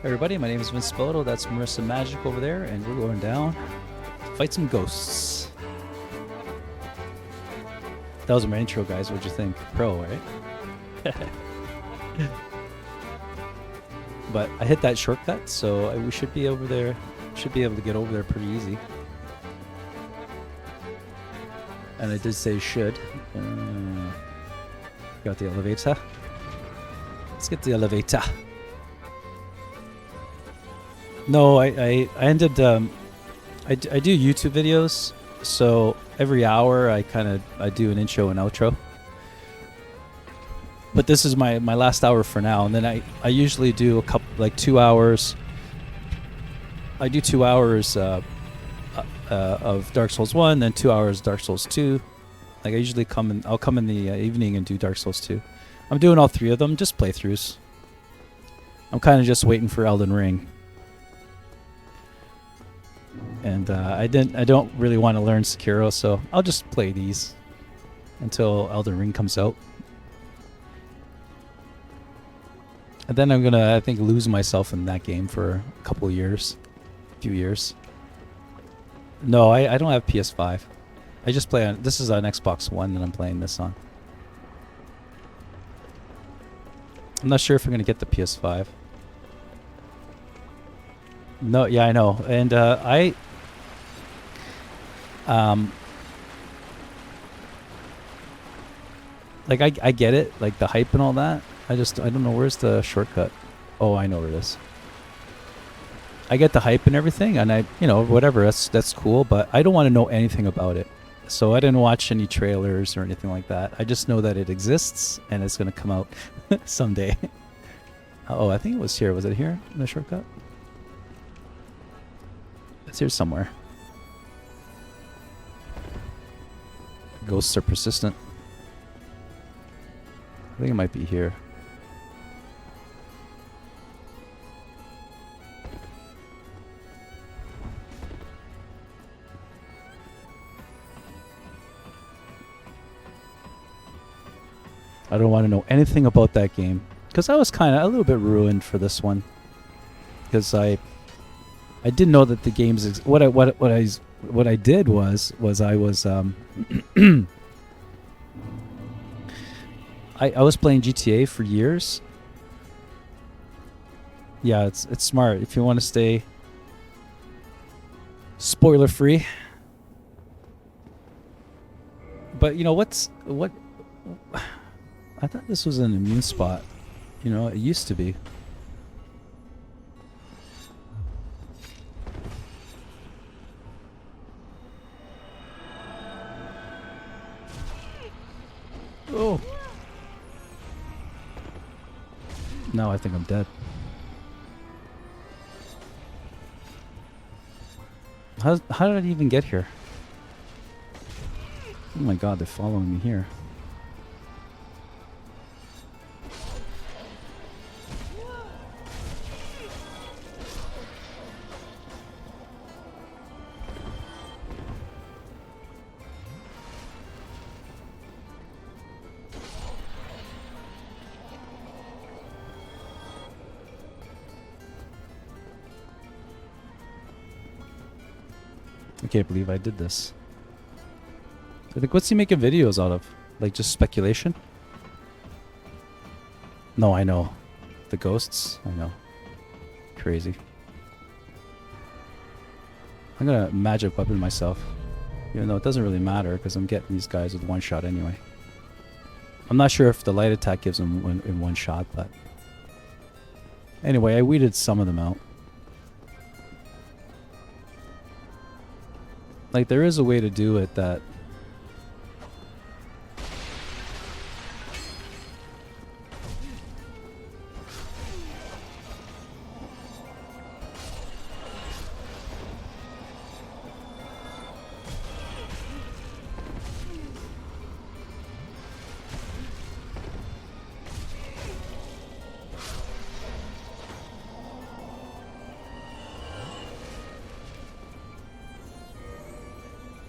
Everybody, my name is Vince Spoto. That's Marissa Magic over there, and we're going down to fight some ghosts. That was my intro, guys. What'd you think? Pro, right? But I hit that shortcut, so we should be over there. Should be able to get over there pretty easy. And I did say should. Got the elevator. Let's get the elevator. No, I ended. I do YouTube videos, so every hour I do an intro and outro. But this is my last hour for now, and then I usually do a couple, like 2 hours. I do 2 hours of Dark Souls 1, then 2 hours Dark Souls 2. Like I usually I'll come in the evening and do Dark Souls 2. I'm doing all 3 of them, just playthroughs. I'm kind of just waiting for Elden Ring. And I don't really want to learn Sekiro, so I'll just play these until Elden Ring comes out. And then I'm gonna, I think, lose myself in that game for a couple years, a few years. No, I don't have PS5. I just play on, this is on Xbox One that I'm playing this on. I'm not sure if I'm gonna get the PS5. No, yeah, I know, and like I get it, like the hype and all that. I don't know where's the shortcut. Oh, I know where it is. I get the hype and everything, and whatever, that's cool, but I don't want to know anything about it. So I didn't watch any trailers or anything like that. I just know that it exists and it's gonna come out someday. Oh, I think it was here. Was it here in the shortcut? It's here somewhere. Ghosts are persistent. I think it might be here. I don't want to know anything about that game because I was kind of a little bit ruined for this one because I didn't know that the games what I did was I was I was playing GTA for years. Yeah, it's smart if you want to stay spoiler free. But you know what? I thought this was an immune spot. You know, it used to be. Oh. Now I think I'm dead. How did I even get here? Oh my god, they're following me here. I can't believe I did this. I think, what's he making videos out of? Like just speculation? No, I know. The ghosts? I know. Crazy. I'm gonna magic weapon myself. Even though it doesn't really matter because I'm getting these guys with one shot anyway. I'm not sure if the light attack gives them in one shot, but... Anyway, I weeded some of them out. Like, there is a way to do it that...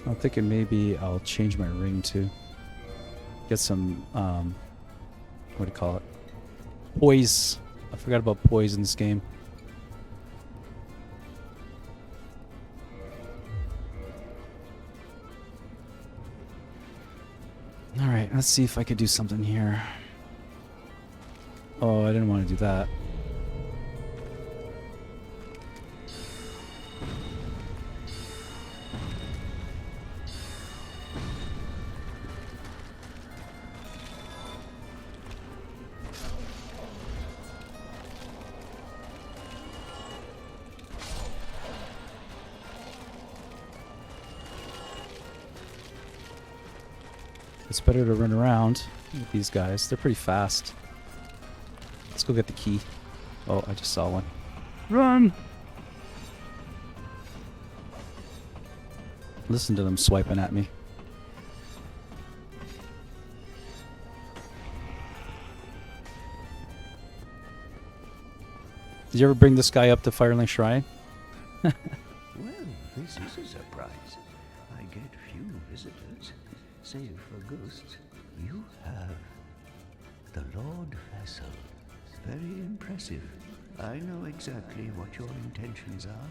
I'm thinking maybe I'll change my ring too. Get some, what do you call it? Poise. I forgot about poise in this game. right, let's see if I could do something here. Oh, I didn't want to do that. It's better to run around with these guys. They're pretty fast. Let's go get the key. Oh, I just saw one. Run! Listen to them swiping at me. Did you ever bring this guy up to Firelink Shrine? Well, this is a surprise. I get few visitors, save for ghosts. You have the Lord Vassal. Very impressive. I know exactly what your intentions are.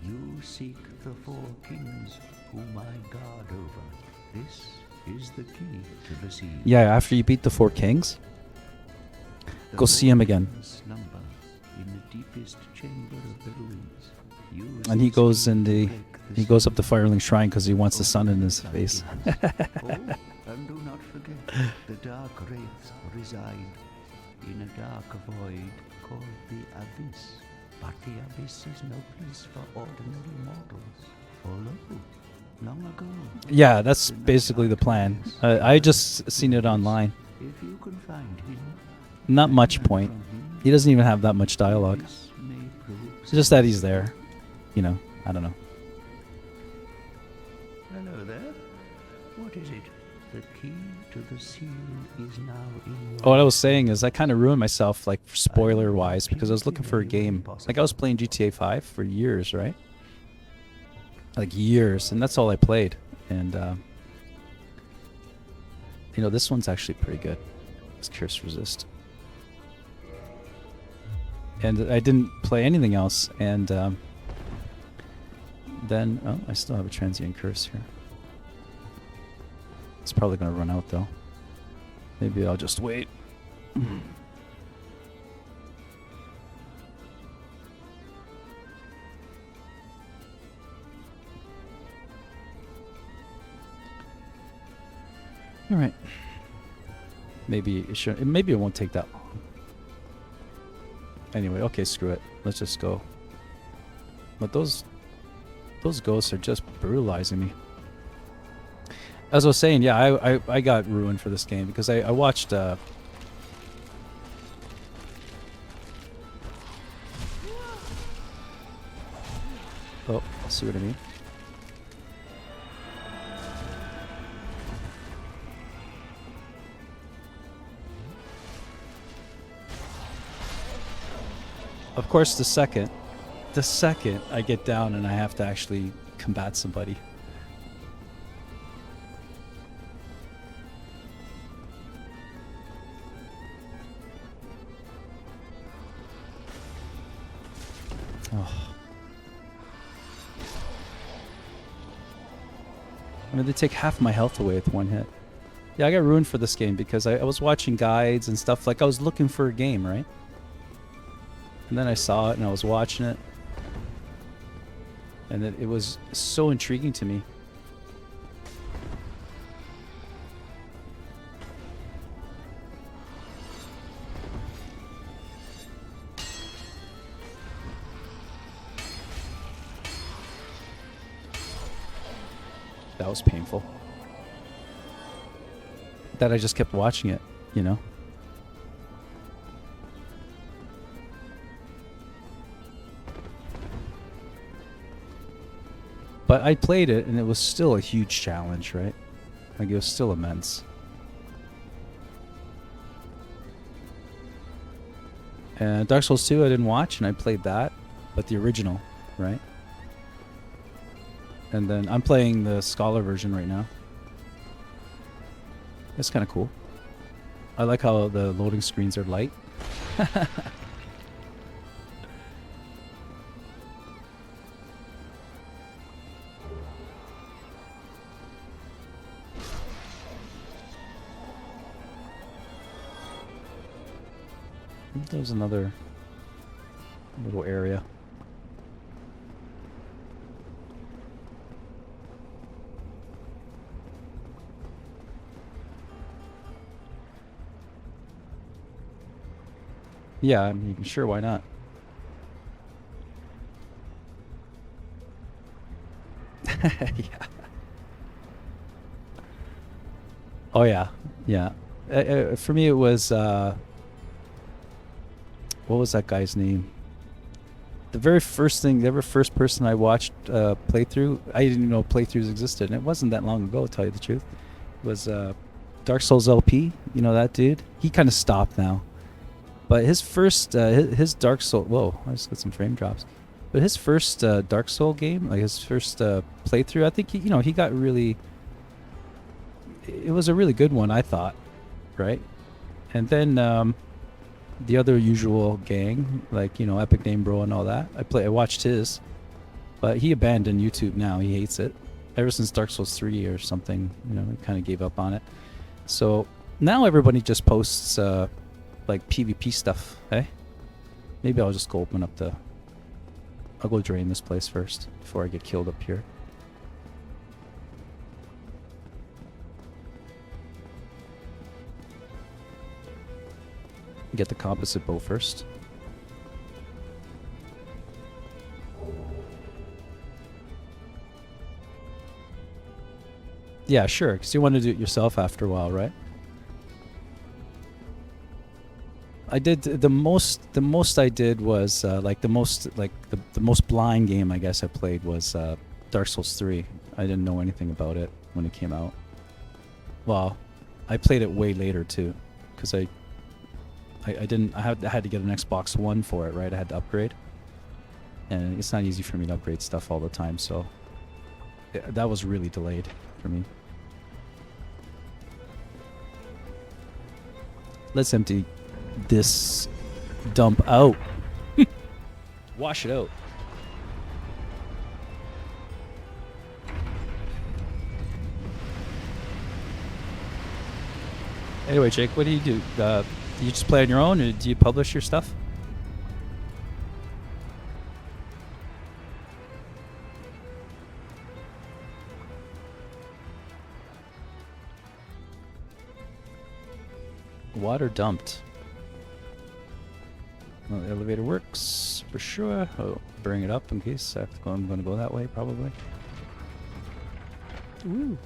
You seek the 4 kings whom I guard over. This is the key to the siege. Yeah, after you beat the 4 kings, go see him again. Slumber in the deepest chamber of the ruins. Use And he this goes key in to the break he goes up to seal. Firelink Shrine because he wants the sun in his face. Oh, and do not forget, the dark wraiths reside in a dark void called the Abyss. But the Abyss is no place for ordinary mortals. Although, long ago... Yeah, that's basically the plan. I just seen it online. If you can find him... Not much point. from him, He doesn't even have that much dialogue. this may prove It's just that he's there. You know, I don't know. Hello there. What is it? The key to the seal is now in your... Oh, what I was saying is I kind of ruined myself, like, spoiler-wise, because I was looking for a game. Like, I was playing GTA 5 for years, right? Like, years, and that's all I played. And, you know, this one's actually pretty good. It's Curse Resist. And I didn't play anything else, and then... Oh, I still have a Transient Curse here. It's probably going to run out, though. Maybe I'll just wait. All right. Maybe it should. Maybe it won't take that long. Anyway, okay, screw it. Let's just go. But those ghosts are just brutalizing me. As I was saying, yeah, I got ruined for this game because I watched oh, see what I mean? Of course, the second I get down and I have to actually combat somebody. Oh. I mean, they take half my health away with one hit. Yeah, I got ruined for this game because I was watching guides and stuff. Like, I was looking for a game, right? And then I saw it and I was watching it. And it was so intriguing to me. That was painful. That I just kept watching it, you know? But I played it, and it was still a huge challenge, right? Like, it was still immense. And Dark Souls 2 I didn't watch, and I played that, but the original, right? And then I'm playing the Scholar version right now. It's kind of cool. I like how the loading screens are light. There's another little area. Yeah, I mean, sure, why not? Yeah. Oh yeah, yeah. For me, it was what was that guy's name? The very first thing, the very first person I watched playthrough. I didn't even know playthroughs existed, and it wasn't that long ago. To tell you the truth, it was Dark Souls LP. You know that dude? He kind of stopped now, but his first his Dark Soul. Whoa, I just got some frame drops. But his first Dark Soul game, like his first playthrough, I think he got really. It was a really good one, I thought, right? And then the other usual gang, like Epic Name Bro and all that. I watched his, but he abandoned YouTube now. He hates it. Ever since Dark Souls 3 or something, he kind of gave up on it. So now everybody just posts like PvP stuff. Hey, maybe I'll just go open up the. I'll go drain this place first before I get killed up here. Get the composite bow first. Yeah, sure, because you want to do it yourself after a while, right? I did the most I did was the most blind game I guess I played was Dark Souls 3. I didn't know anything about it when it came out. Well, I played it way later too, because I had to get an Xbox One for it, right? I had to upgrade, and it's not easy for me to upgrade stuff all the time, so that was really delayed for me. Let's empty this dump out. Wash it out. Anyway, Jake, what do you do? Do you just play on your own, or do you publish your stuff? Water dumped. Well, the elevator works for sure. I'll bring it up in case I have to go. I'm going to go that way probably. Woo.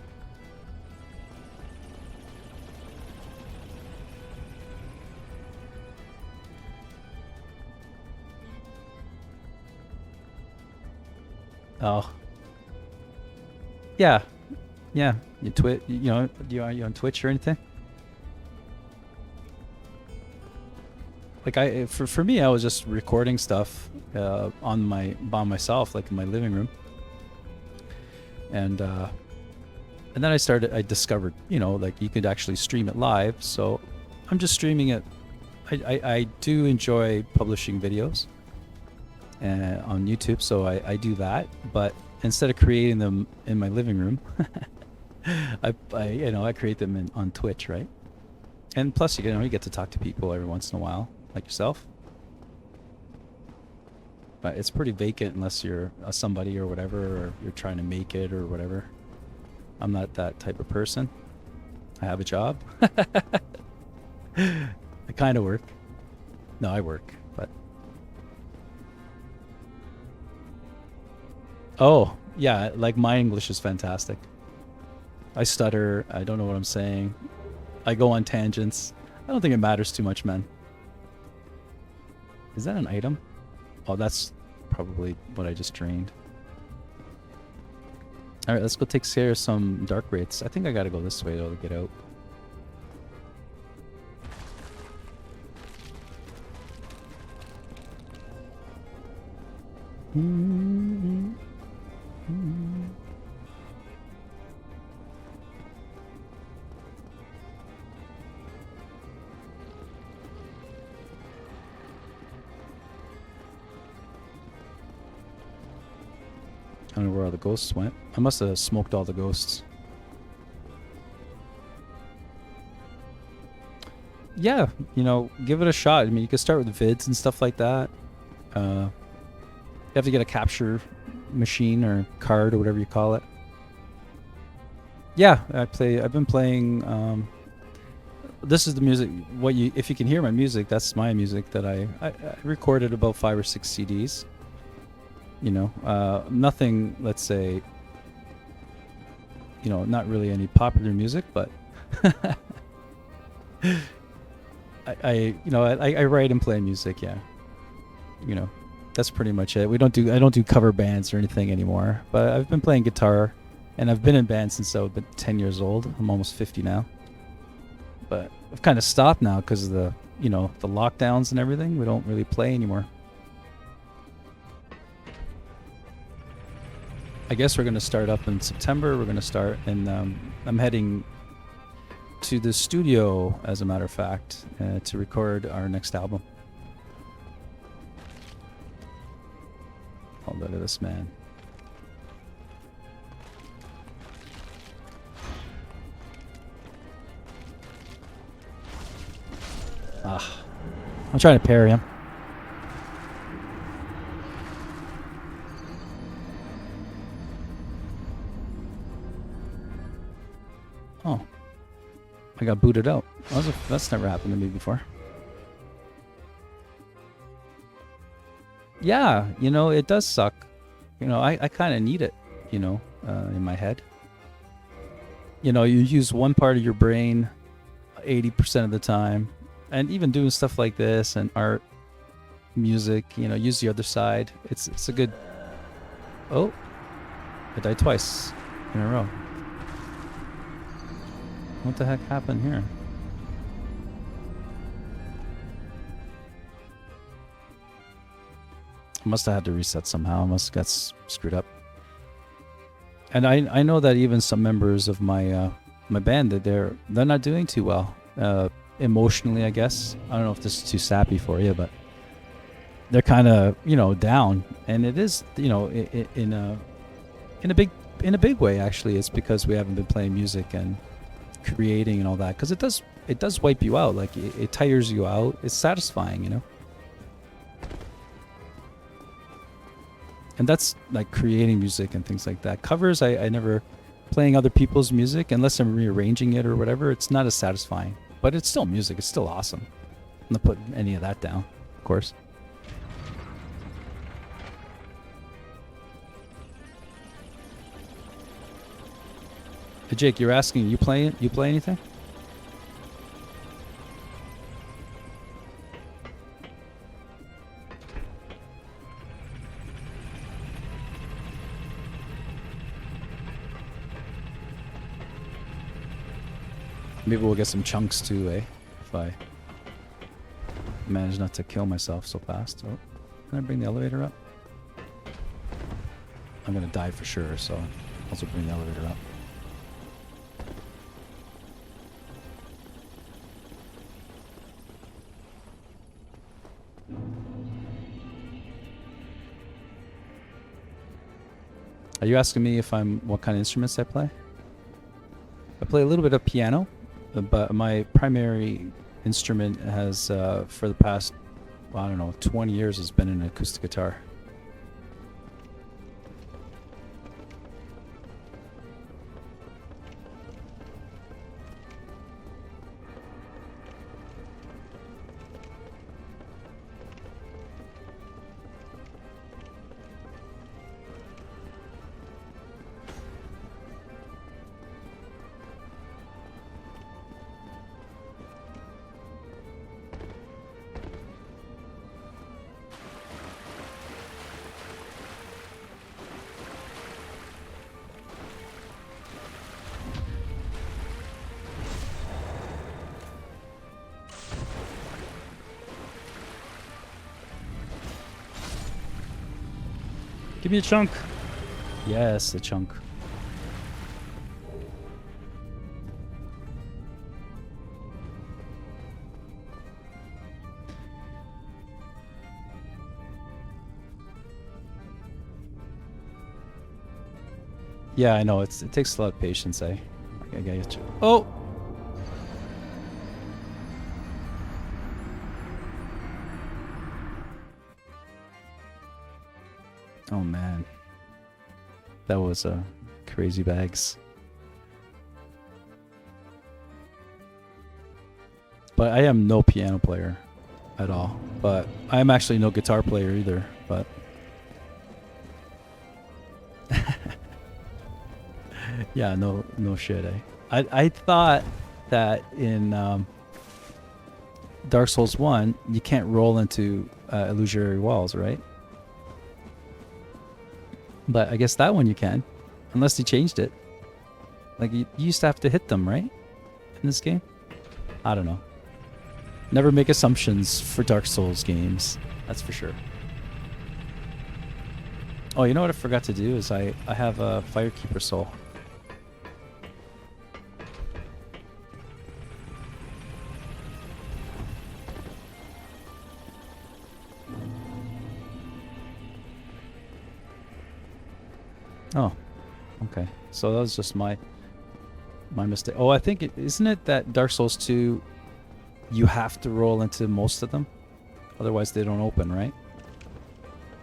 Oh. Yeah. Yeah. You are you on Twitch or anything? Like for me, I was just recording stuff by myself, like in my living room, and then I discovered, like you could actually stream it live. So I'm just streaming it. I do enjoy publishing videos on YouTube, so I do that. But instead of creating them in my living room, I create them on Twitch, right? And plus, you get to talk to people every once in a while, like yourself. But it's pretty vacant unless you're somebody or whatever, or you're trying to make it or whatever. I'm not that type of person. I have a job. I kind of work. No, I work, but... Oh, yeah, like my English is fantastic. I stutter. I don't know what I'm saying. I go on tangents. I don't think it matters too much, man. Is that an item? Oh, that's probably what I just drained. Alright, let's go take care of some dark wraiths. I think I gotta go this way to get out. I don't know where all the ghosts went. I must have smoked all the ghosts. Yeah, give it a shot. I mean, you could start with vids and stuff like that. You have to get a capture machine or card or whatever you call it. Yeah, I've been playing. This is the music. If you can hear my music, that's my music that I recorded about 5 or 6 CDs. Nothing. Let's say, not really any popular music, but I write and play music. Yeah, that's pretty much it. I don't do cover bands or anything anymore. But I've been playing guitar, and I've been in bands since I've been 10 years old. I'm almost 50 now. But I've kind of stopped now because of the lockdowns and everything. We don't really play anymore. I guess we're going to start up in September. We're going to start, and I'm heading to the studio, as a matter of fact, to record our next album. Oh, look at this man. I'm trying to parry him. Oh. I got booted out. That's never happened to me before. Yeah, it does suck. I kind of need it, in my head. You use one part of your brain 80% of the time. And even doing stuff like this and art, music, use the other side. It's a good... Oh, I died twice in a row. What the heck happened here? I must have had to reset somehow. I must have got screwed up. And I know that even some members of my my band, that they're not doing too well. Emotionally, I guess. I don't know if this is too sappy for you, but they're kind of down, and it is in a big way actually. It's because we haven't been playing music and creating and all that, because it does wipe you out. Like it tires you out. It's satisfying, and that's like creating music and things like that. Covers, I never... Playing other people's music, unless I'm rearranging it or whatever, it's not as satisfying. But it's still music. It's still awesome. I'm not putting any of that down, of course. Hey Jake, you're asking, you play anything? Maybe we'll get some chunks too, eh? If I manage not to kill myself so fast. Oh, can I bring the elevator up? I'm gonna die for sure, so I'll also bring the elevator up. Are you asking me what kind of instruments I play? I play a little bit of piano, but my primary instrument has, for the past, 20 years, has been an acoustic guitar. Give me a chunk. Yes, a chunk. Yeah, I know. It takes a lot of patience, eh? I get you. Oh! Oh man, that was crazy bags. But I am no piano player at all. But I am actually no guitar player either. But yeah, no shit. I thought that in Dark Souls 1, you can't roll into illusory walls, right? But I guess that one you can, unless they changed it. Like you used to have to hit them, right? In this game, I don't know. Never make assumptions for Dark Souls games. That's for sure. Oh, you know what I forgot to do is I have a Firekeeper soul. Oh, okay. So that was just my mistake. Oh, I think isn't it that Dark Souls 2 you have to roll into most of them, otherwise they don't open, right?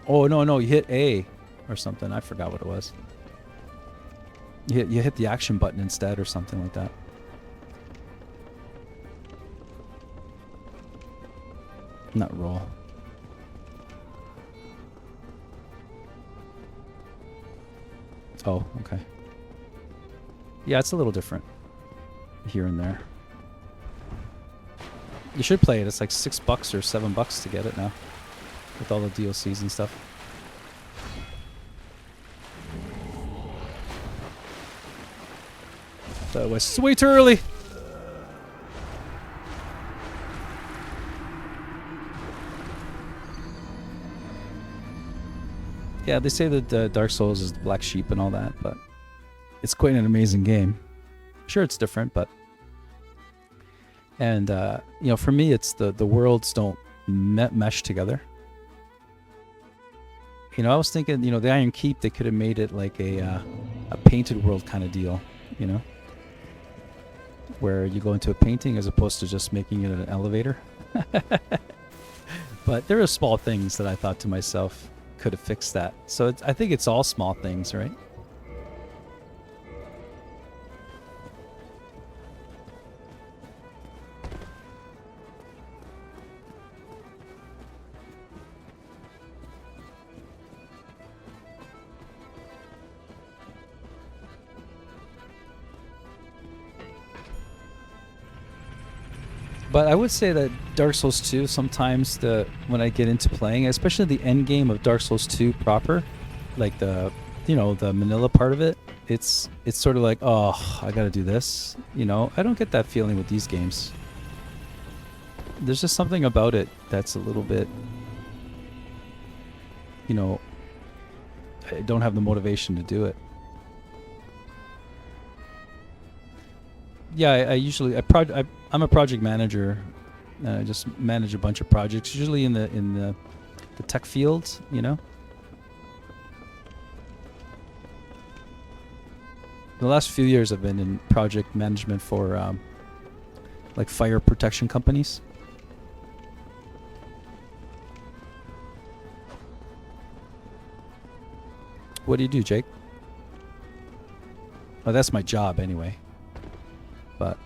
Oh no, you hit A or something. I forgot what it was. You hit the action button instead or something like that. Not roll. Oh, okay. Yeah, it's a little different here and there. You should play it. It's like $6 or $7 to get it now, with all the DLCs and stuff. That was way too early. Yeah, they say that Dark Souls is the black sheep and all that, but it's quite an amazing game. Sure, it's different, but and you know, for me, it's the worlds don't mesh together. You know, I was thinking, you know, the Iron Keep, they could have made it like a painted world kind of deal, you know, where you go into a painting as opposed to just making it an elevator. But there are small things that I thought to myself could have fixed that. So I think it's all small things, right? But I would say that Dark Souls 2, sometimes when I get into playing, especially the end game of Dark Souls 2 proper, like the Manila part of it, it's sort of like, oh, I gotta do this. You know, I don't get that feeling with these games. There's just something about it that's a little bit, you know, I don't have the motivation to do it. Yeah, I'm a project manager. I just manage a bunch of projects, usually in the tech field, you know. The last few years I've been in project management for like fire protection companies. What do you do, Jake? Oh, that's my job anyway. But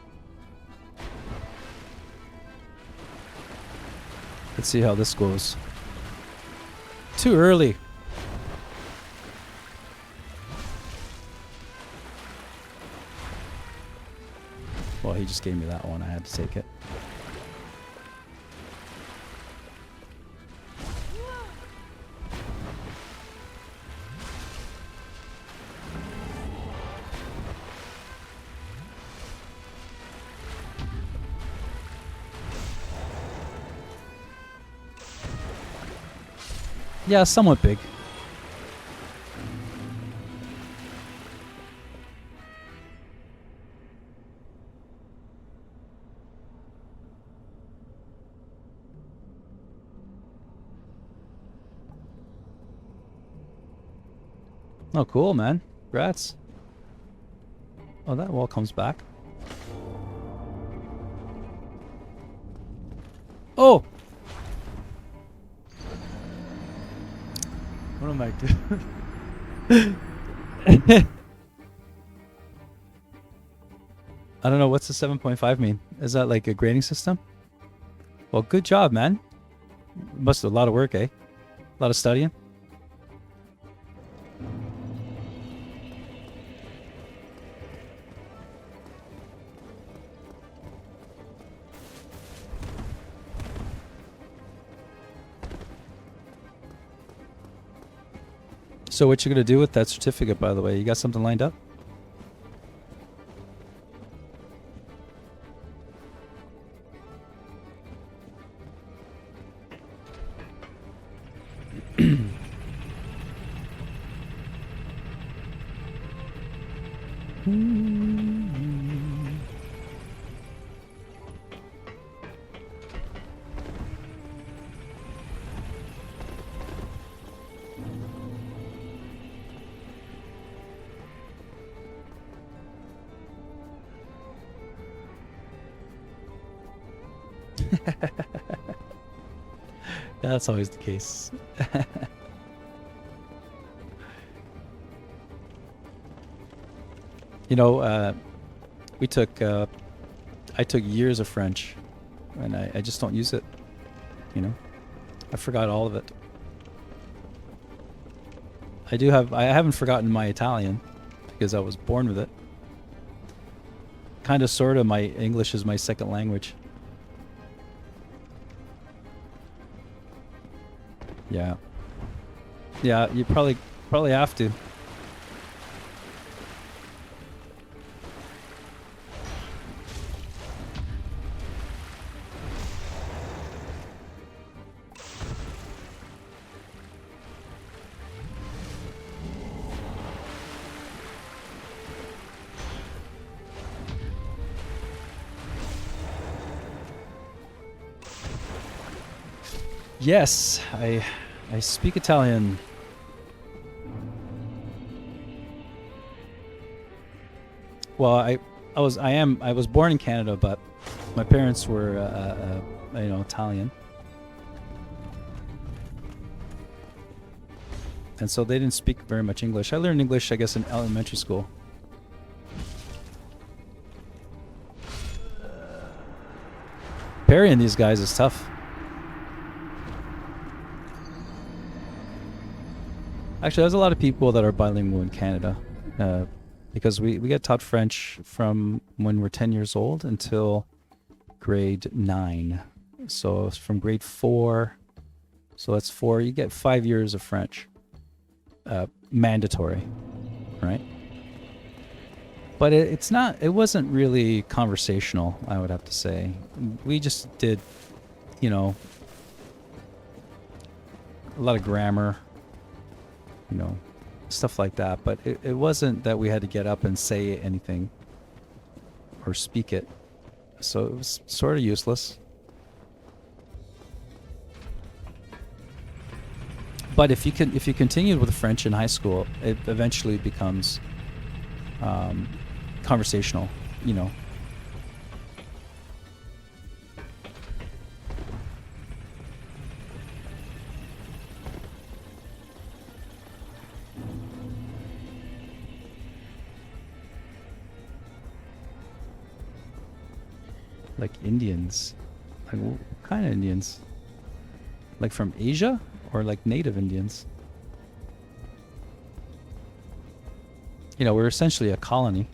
let's see how this goes. Too early. Well, he just gave me that one. I had to take it. Yeah, somewhat big. Oh, cool, man. Congrats. Oh, that wall comes back. Oh! What am I doing? I don't know. What's the 7.5 mean? Is that like a grading system? Well, good job, man. Must have a lot of work, eh? A lot of studying. So what you gonna do with that certificate, by the way? You got something lined up? Yeah, that's always the case. You know, we took I took years of French, and I just don't use it. You know, I forgot all of it. I haven't forgotten my Italian because I was born with it. Kind of, sort of, my English is my second language. Yeah. Yeah, you probably have to. Yes, I speak Italian. Well, I was born in Canada, but my parents were you know, Italian, and so they didn't speak very much English. I learned English, I guess, in elementary school. Parrying these guys is tough. Actually, there's a lot of people that are bilingual in Canada, because we get taught French from when we're 10 years old until grade 9. So it's from grade 4, so that's 4. You get 5 years of French, mandatory, right? But it wasn't really conversational, I would have to say. We just did, you know, a lot of grammar, you know, stuff like that. But it wasn't that we had to get up and say anything or speak it. So it was sort of useless. But if you continued with French in high school, it eventually becomes conversational, you know. Like Indians. Like, what kind of Indians? Like from Asia or like native Indians? You know, we're essentially a colony.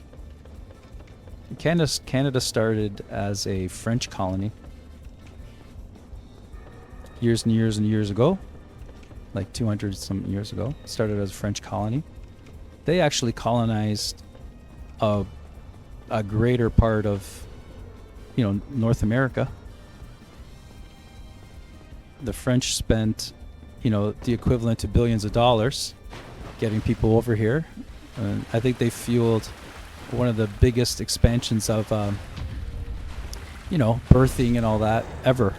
Canada started as a French colony years and years and years ago, like 200 some years ago. Started as a French colony. They actually colonized a greater part of, you know, North America. The French spent, you know, the equivalent to billions of dollars getting people over here. I think they fueled one of the biggest expansions of, you know, birthing and all that ever,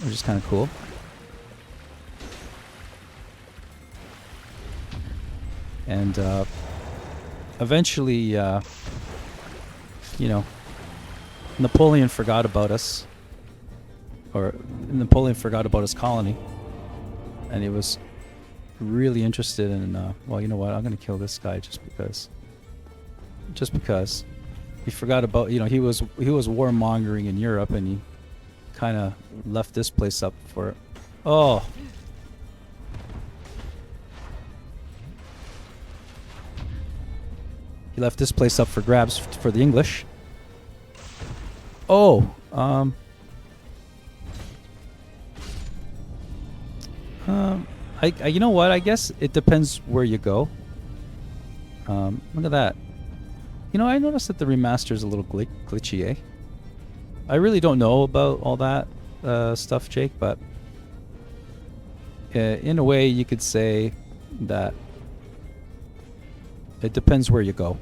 which is kind of cool. And eventually, you know, Napoleon forgot about us, or Napoleon forgot about his colony, and it was really interested in. Well, you know what? I'm gonna kill this guy just because. Just because. He forgot about, he was warmongering in Europe, and he kind of left this place up for it. Oh. He left this place up for grabs for the English. Oh, you know what? I guess it depends where you go. Look at that. I noticed that the remaster is a little glitchy, eh? I really don't know about all that stuff, Jake, but in a way, you could say that it depends where you go.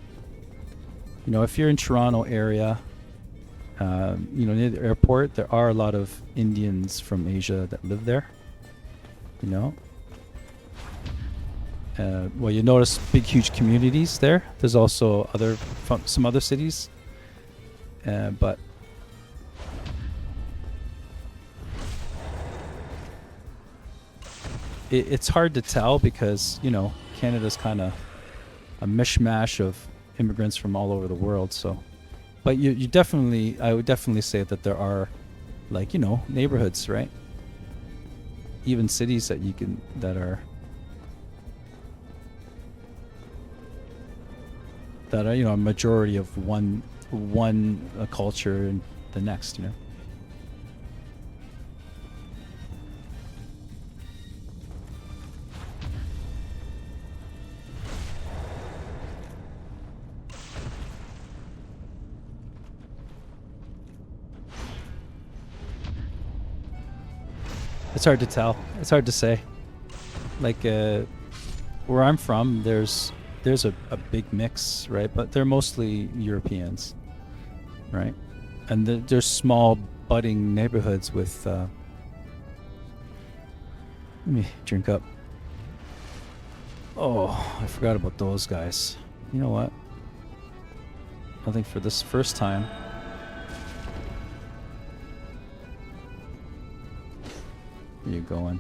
If you're in Toronto area, near the airport, there are a lot of Indians from Asia that live there. Well, you notice big, huge communities there. There's also some other cities, but it's hard to tell because Canada's kind of a mishmash of immigrants from all over the world. So, but I would definitely say that there are, neighborhoods, right? Even cities that are a majority of one culture and the next. It's hard to tell. It's hard to say. Where I'm from, there's a big mix, right? But they're mostly Europeans, right? And there's small budding neighborhoods with. Let me drink up. Oh, I forgot about those guys. You know what? I think for this first time. Where you going?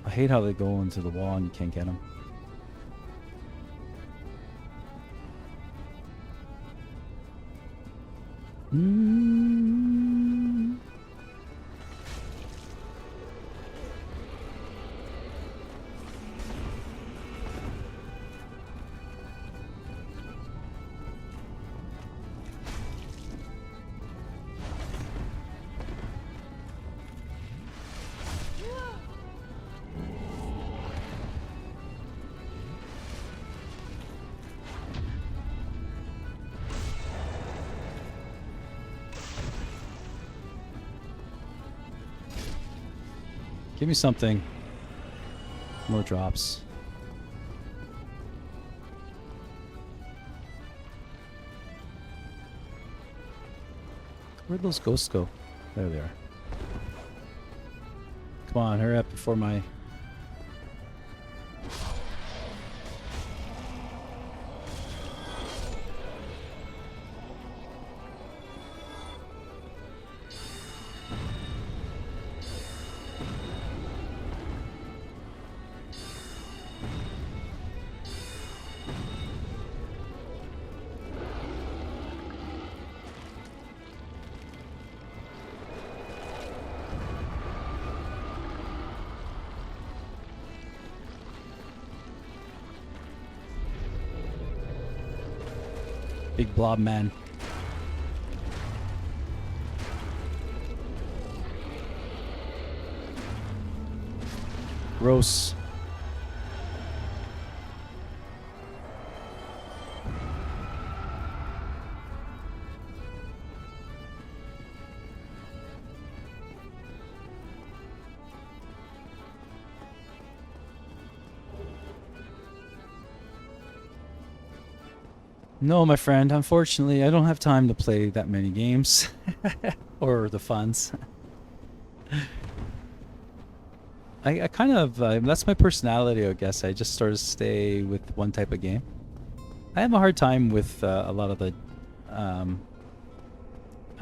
I hate how they go into the wall and you can't get them. Give me something. More drops. Where'd those ghosts go? There they are. Come on, hurry up before my... Big blob man. Gross. No, my friend, unfortunately, I don't have time to play that many games. Or the funds. I kind of, that's my personality, I guess. I just sort of stay with one type of game. I have a hard time with a lot of the, how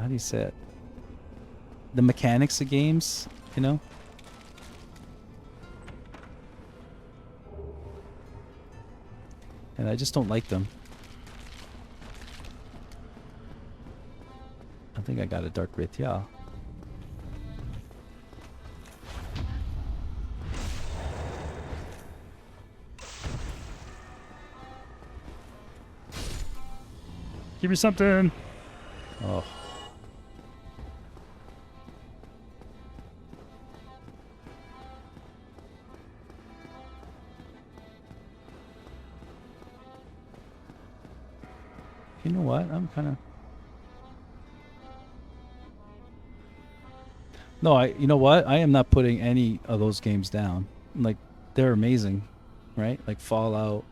do you say it? The mechanics of games, you know? And I just don't like them. I think I got a Dark Wraith, yeah. Give me something. Oh. You know what? I'm kind of... No, you know what? I am not putting any of those games down. Like, they're amazing, right? Like Fallout,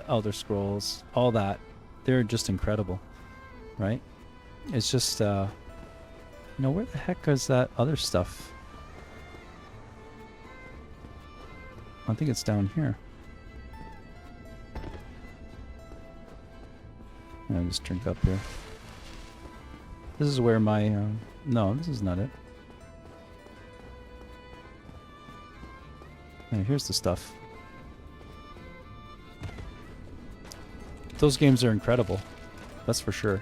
Elder Scrolls, all that. They're just incredible, right? It's just, where the heck is that other stuff? I think it's down here. I'll just drink up here. This is where my, no, this is not it. Yeah, here's the stuff. Those games are incredible. That's for sure.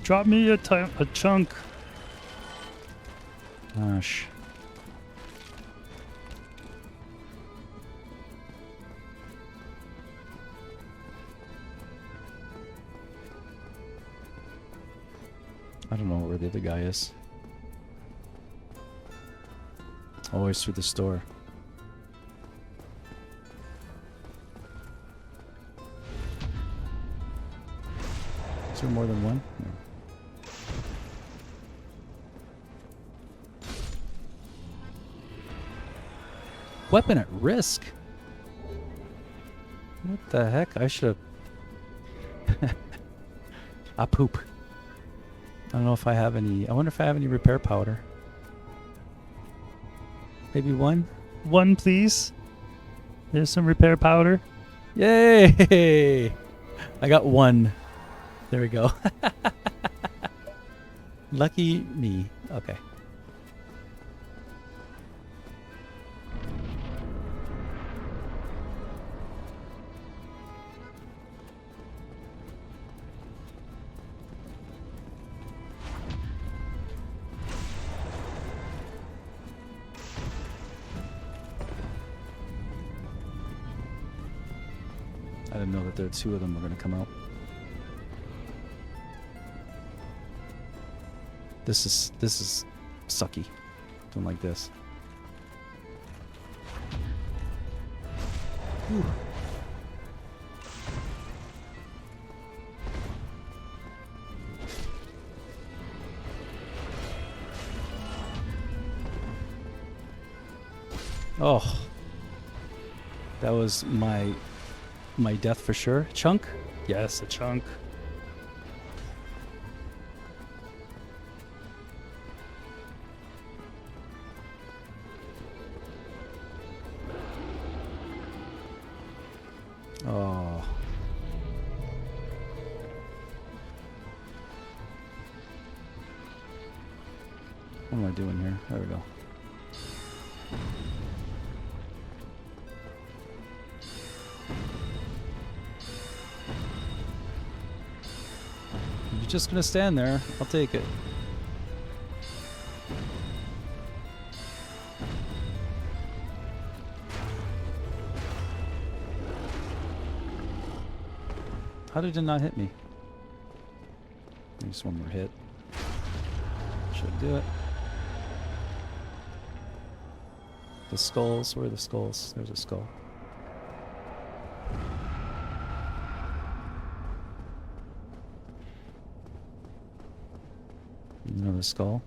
Drop me a chunk. Gosh. I don't know where the other guy is. Always through the store. Is there more than one? No. Weapon at risk? What the heck? I should have... I poop. I don't know if I have any... I wonder if I have any repair powder. Maybe one? One, please. There's some repair powder. Yay! I got one. There we go. Lucky me. Okay. I didn't know that there were two of them were going to come out. This is sucky. Don't like this. Whew. Oh. That was my death for sure. Chunk? Yes, a chunk. Oh. What am I doing here? There we go. You're just gonna stand there. I'll take it. How did it not hit me? Just one more hit. Should do it. The skulls, where are the skulls? There's a skull. Another skull.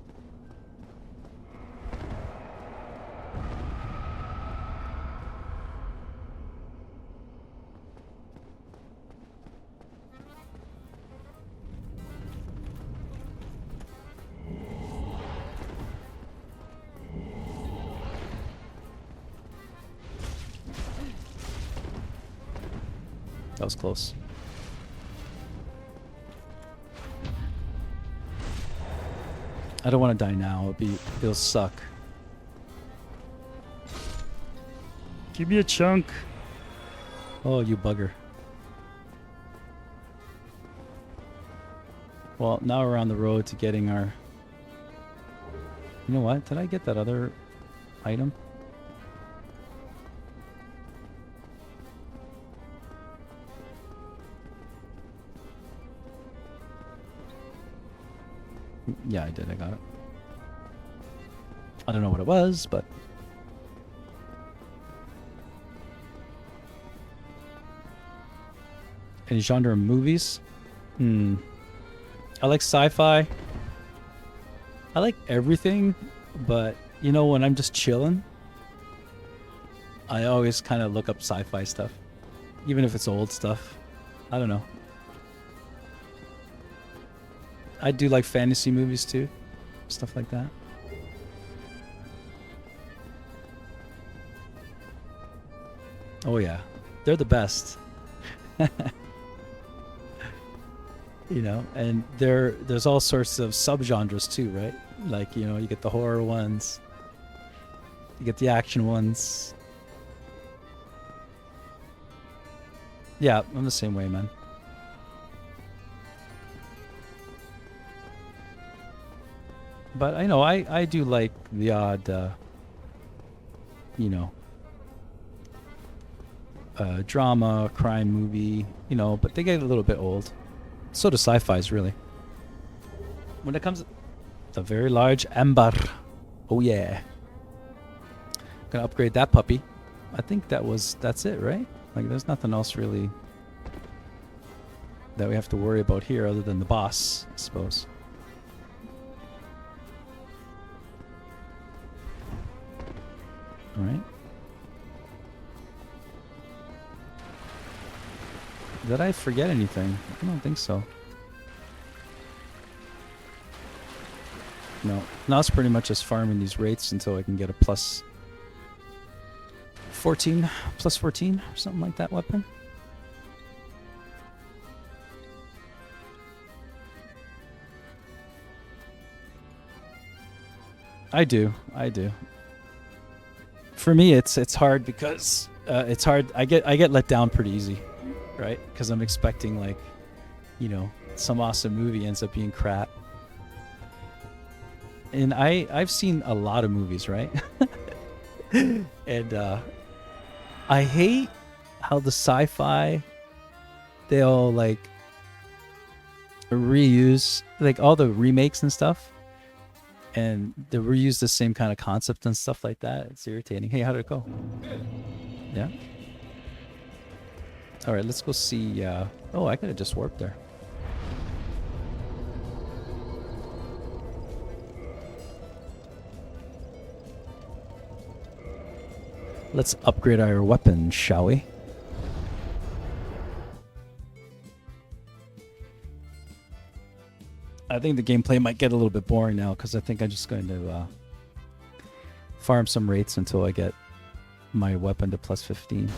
That was close. I don't want to die now. It'll suck. Give me a chunk. Oh, you bugger. Well, now we're on the road to getting our... You know what? Did I get that other item? Yeah, I did. I got it. I don't know what it was, but... Any genre of movies? I like sci-fi. I like everything, but you know, when I'm just chilling, I always kind of look up sci-fi stuff, even if it's old stuff. I don't know. I do like fantasy movies too, stuff like that. Oh yeah, they're the best. You know, and there's all sorts of subgenres too, right? Like, you know, you get the horror ones, you get the action ones. Yeah, I'm the same way, man. But I know I do like the odd, you know, drama, crime movie, you know, but they get a little bit old. So do sci-fis, really. When it comes to the very large amber, oh yeah, gonna upgrade that puppy. I think that's it, right? Like, there's nothing else really that we have to worry about here other than the boss, I suppose. All right. Did I forget anything? I don't think so. No. Now it's pretty much just farming these rates until I can get a plus 14 or something like that weapon. I do. For me, it's hard because it's hard. I get let down pretty easy. Right? Because I'm expecting, like, you know, some awesome movie ends up being crap. And I've seen a lot of movies, right? And I hate how the sci-fi, they all like reuse like all the remakes and stuff, and they reuse the same kind of concept and stuff like that. It's irritating. Hey, how did it go? Yeah. All right, let's go see. Oh, I could have just warped there. Let's upgrade our weapon, shall we? I think the gameplay might get a little bit boring now because I think I'm just going to farm some rates until I get my weapon to plus 15.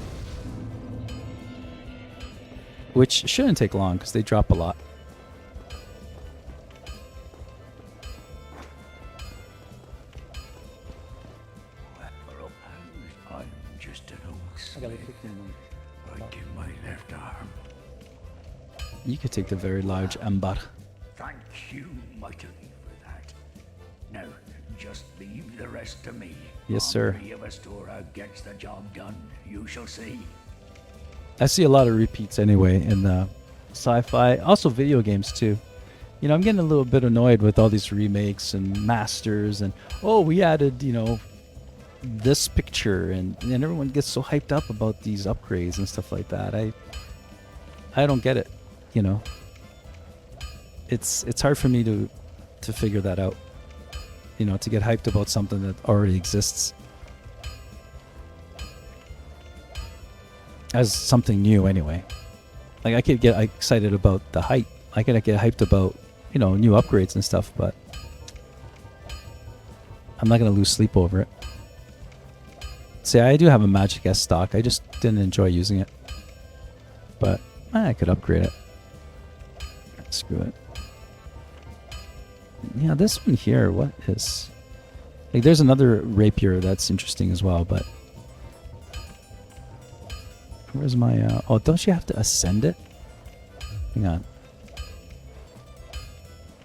Which shouldn't take long because they drop a lot. I'm just an old slave. Right in my left arm. You could take the very large amber. Thank you mightily for that. Now, just leave the rest to me. Yes, sir. Vastora gets the job done. You shall see. I see a lot of repeats anyway in the sci-fi, also video games too. You know, I'm getting a little bit annoyed with all these remakes and masters and, oh, we added, you know, this picture, and everyone gets so hyped up about these upgrades and stuff like that. I don't get it, you know. It's hard for me to figure that out. You know, to get hyped about something that already exists as something new anyway. Like, I could get excited about the hype. I could get hyped about, you know, new upgrades and stuff, but I'm not going to lose sleep over it. See, I do have a Magic S stock. I just didn't enjoy using it. But I could upgrade it. Screw it. Yeah, this one here, what is... Like, there's another rapier that's interesting as well, but... Where's my... oh, don't you have to ascend it? Hang on.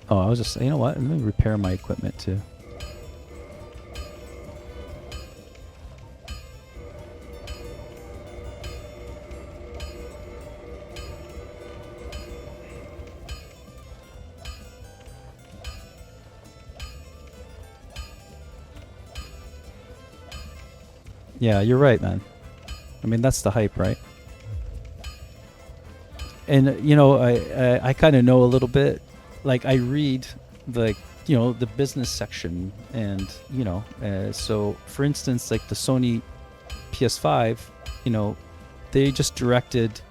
Oh, I was just... You know what? Let me repair my equipment, too. Yeah, you're right, man. I mean, that's the hype, right? And you know, I kind of know a little bit. Like, I read the the business section, and so for instance, like the Sony PS5, they just directed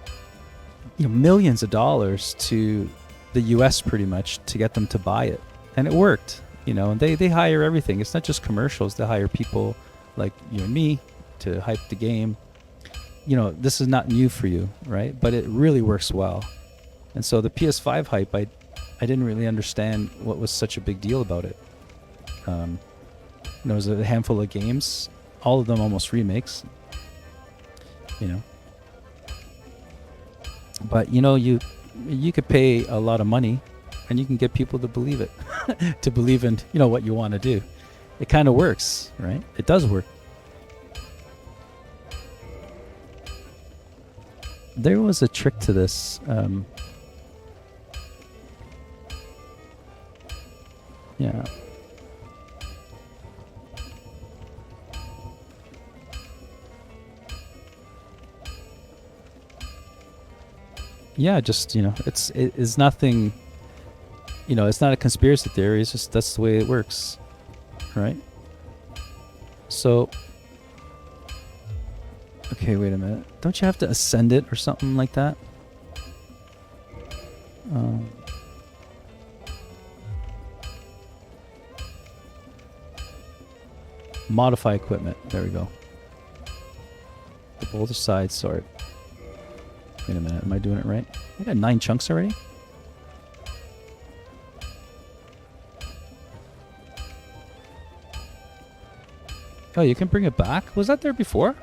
millions of dollars to the US pretty much to get them to buy it, and it worked. And they hire everything. It's not just commercials. They hire people like you and me to hype the game. This is not new for you, right? But it really works well. And so the PS5 hype, I didn't really understand what was such a big deal about it. There was a handful of games, all of them almost remakes. But you could pay a lot of money, and you can get people to believe it, to believe in what you want to do. It kind of works, right? It does work. There was a trick to this. Yeah. Yeah, just, it's nothing, it's not a conspiracy theory. It's just that's the way it works, right? So, okay, wait a minute. Don't you have to ascend it or something like that? Modify equipment. There we go. The boulder side sword. Wait a minute. Am I doing it right? I got 9 chunks already? Oh, you can bring it back? Was that there before?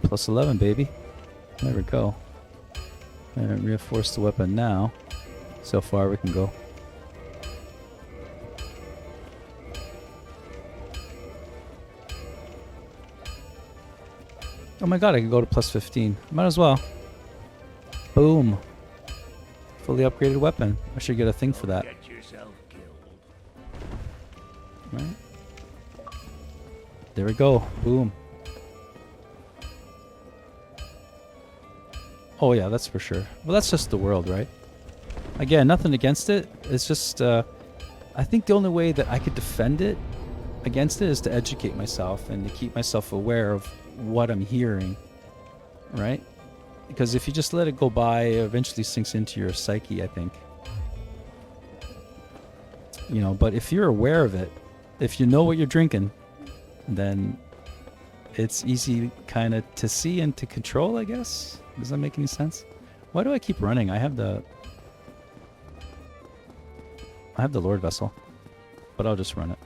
Plus 11, baby. There we go. And reinforce the weapon now. So far we can go. Oh my god, I can go to plus 15. Might as well. Boom. Fully upgraded weapon. I should get a thing for that. Get yourself killed. Right. There we go. Boom. Oh yeah, that's for sure. Well, that's just the world, right? Again, nothing against it. It's just, I think the only way that I could defend it against it is to educate myself and to keep myself aware of what I'm hearing, right? Because if you just let it go by, it eventually sinks into your psyche, I think. But if you're aware of it, if you know what you're drinking, then it's easy kind of to see and to control, I guess. Does that make any sense? Why do I keep running? I have the Lord Vessel, but I'll just run it.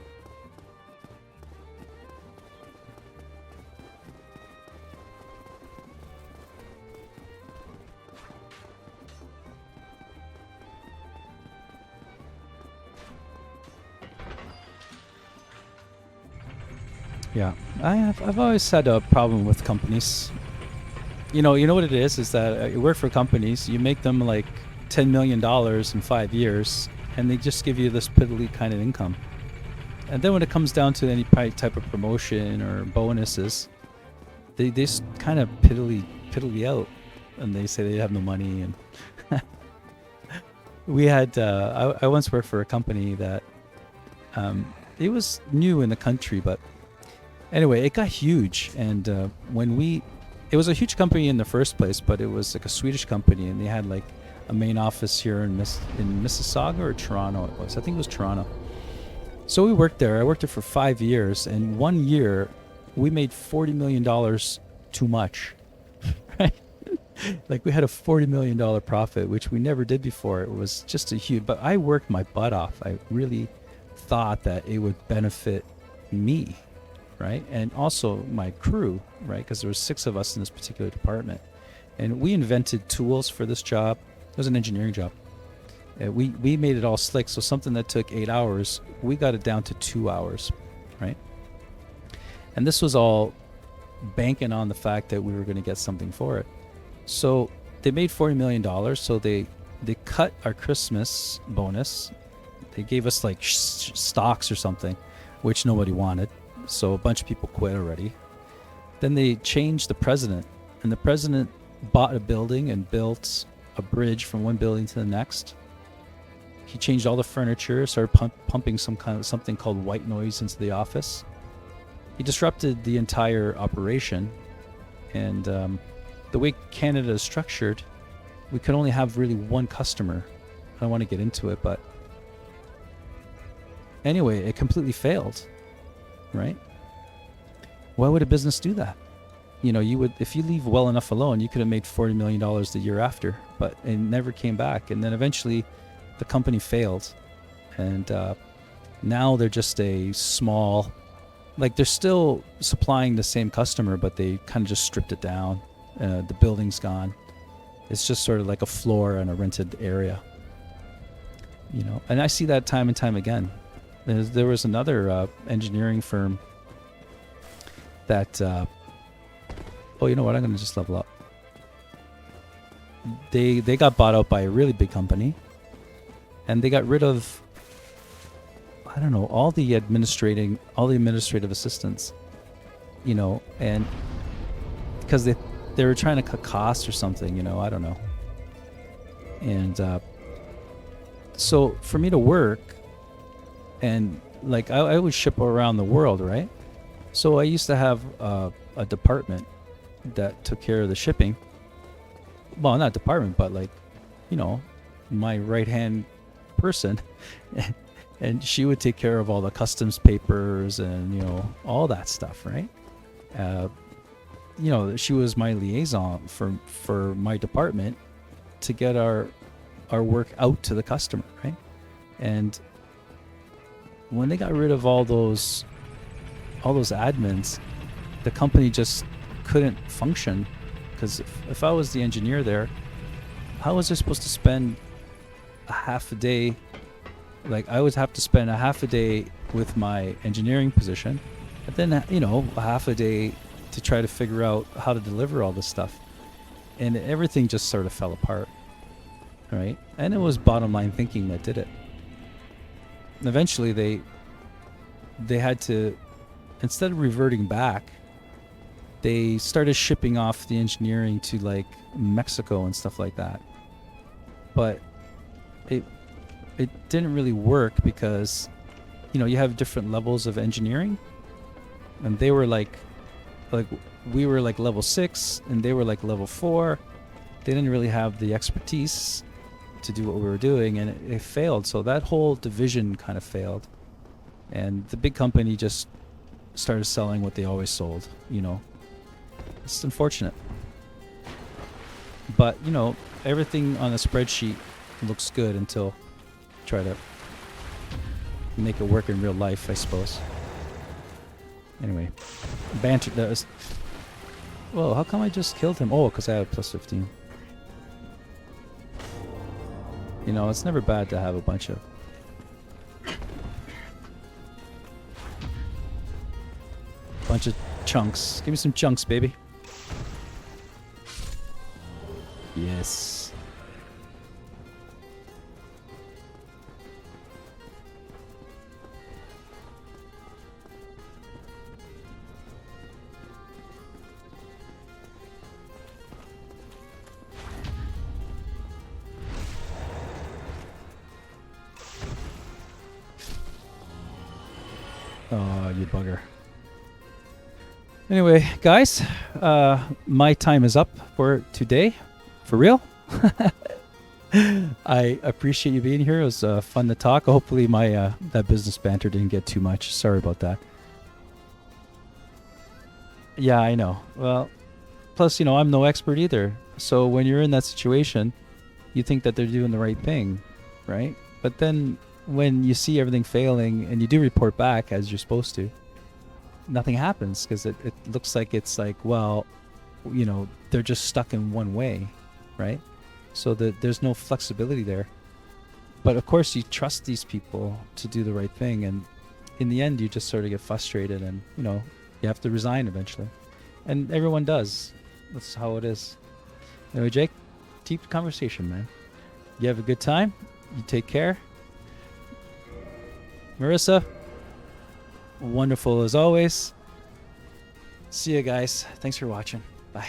Yeah, I've always had a problem with companies. You know what it is that you work for companies, you make them like $10 million in 5 years, and they just give you this piddly kind of income. And then when it comes down to any type of promotion or bonuses, they just kind of piddly out, and they say they have no money. And we had I once worked for a company that it was new in the country, but anyway, it got huge. And it was a huge company in the first place, but it was like a Swedish company, and they had like a main office here in Mississauga or Toronto. It was, I think it was Toronto. So we worked there. I worked there for 5 years, and 1 year we made $40 million too much, right? Like we had a $40 million profit, which we never did before. It was just a huge, but I worked my butt off. I really thought that it would benefit me, right? And also my crew, right? Because there was 6 of us in this particular department. And we invented tools for this job. It was an engineering job. We made it all slick. So something that took 8 hours, we got it down to 2 hours, right? And this was all banking on the fact that we were going to get something for it. So they made $40 million. So they cut our Christmas bonus. They gave us like stocks or something, which nobody wanted. So a bunch of people quit already. Then they changed the president, and the president bought a building and built a bridge from one building to the next. He changed all the furniture, started pumping something called white noise into the office. He disrupted the entire operation, and the way Canada is structured, we could only have really one customer. I don't want to get into it, but anyway, it completely failed, right? Why would a business do that? You know, you would, if you leave well enough alone, you could have made $40 million the year after, but it never came back. And then eventually the company failed, and now they're just a small, like they're still supplying the same customer, but they kind of just stripped it down. The building's gone. It's just sort of like a floor in a rented area, you know. And I see that time and time again. There was another engineering firm that oh, you know what, I'm gonna just level up. They got bought out by a really big company, and they got rid of, I don't know, all the administrative assistants, you know, and because they were trying to cut costs or something, you know, I don't know. And so for me to work, and like I would ship around the world, right? So I used to have a department that took care of the shipping. Well, not department, but like, you know, my right hand person. And she would take care of all the customs papers and, you know, all that stuff, right? You know, she was my liaison for my department to get our work out to the customer, right? And when they got rid of all those admins, the company just couldn't function. Because if I was the engineer there, how was I supposed to spend a half a day? Like, I would have to spend a half a day with my engineering position, and then, you know, a half a day to try to figure out how to deliver all this stuff. And everything just sort of fell apart, right? And it was bottom line thinking that did it. And eventually they had to, instead of reverting back, they started shipping off the engineering to like Mexico and stuff like that. But it didn't really work because, you know, you have different levels of engineering, and they were like we were like level 6 and they were like level 4. They didn't really have the expertise to do what we were doing, and it failed. So that whole division kind of failed, and the big company just started selling what they always sold, you know. It's unfortunate, but you know, everything on a spreadsheet looks good until you try to make it work in real life, I suppose. Anyway, banter does. Whoa, how come I just killed him? Oh, because I have plus 15. You know, it's never bad to have a bunch of chunks. Give me some chunks, baby. Yes. Oh, you bugger. Anyway, guys, my time is up for today. For real. I appreciate you being here. It was fun to talk. Hopefully my that business banter didn't get too much. Sorry about that. Yeah, I know. Well, plus, I'm no expert either. So when you're in that situation, you think that they're doing the right thing, right? But then when you see everything failing and you do report back as you're supposed to, nothing happens because it looks like it's like, well, they're just stuck in one way, right? So that there's no flexibility there. But of course, you trust these people to do the right thing, and in the end, you just sort of get frustrated, and you have to resign eventually, and everyone does. That's how it is. Anyway, Jake, deep conversation, man. You have a good time. You take care. Marissa, wonderful as always. See you guys. Thanks for watching. Bye.